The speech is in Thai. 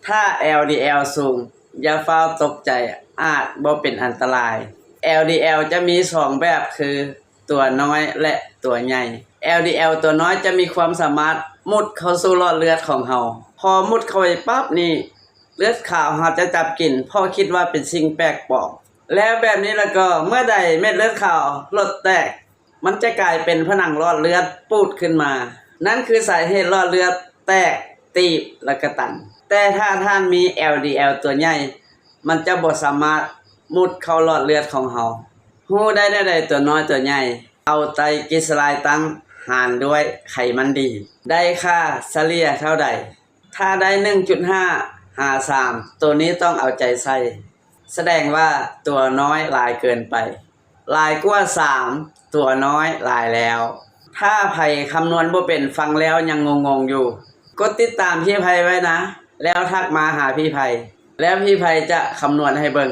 ถ้า LDL สูงอย่าฟ้าวตกใจอาจบ่เป็นอันตราย LDL จะมี2แบบคือตัวน้อยและตัวใหญ่ LDL ตัวน้อยจะมีความสามารถมุดเข้าสู่หลอดเลือดของเราพอมุดเข้าไปปั๊บนี่เลือดขาวเราจะจับกินเพราะคิดว่าเป็นสิ่งแปลกปลอมแล้วแบบนี้แล้วก็เมื่อใดเม็ดเลือดขาวหลดแตกมันจะกลายเป็นผนังหลอดเลือดปูดขึ้นมานั่นคือสาเหตุหลอดเลือดแตกตีบและกระตันแต่ถ้าท่านมี LDL ตัวใหญ่มันจะบ่สามารถมุดเข้าหลอดเลือดของเราฮู้ได้ใดตัวน้อยตัวใหญ่เอาไตรกลีเซอไรด์ตั้งหารด้วยไขมันดีได้ค่าเฉลี่ยเท่าใดถ้าได้ 1.553 ตัวนี้ต้องเอาใจใส่แสดงว่าตัวน้อยหลายเกินไปหลายกว่า3ตัวน้อยหลายแล้วถ้าไผคำนวณบ่เป็นฟังแล้วยังงงๆอยู่กดติดตามพี่ไผไว้นะแล้วทักมาหาพี่ไผแล้วพี่ไผจะคำนวณให้เบิ่ง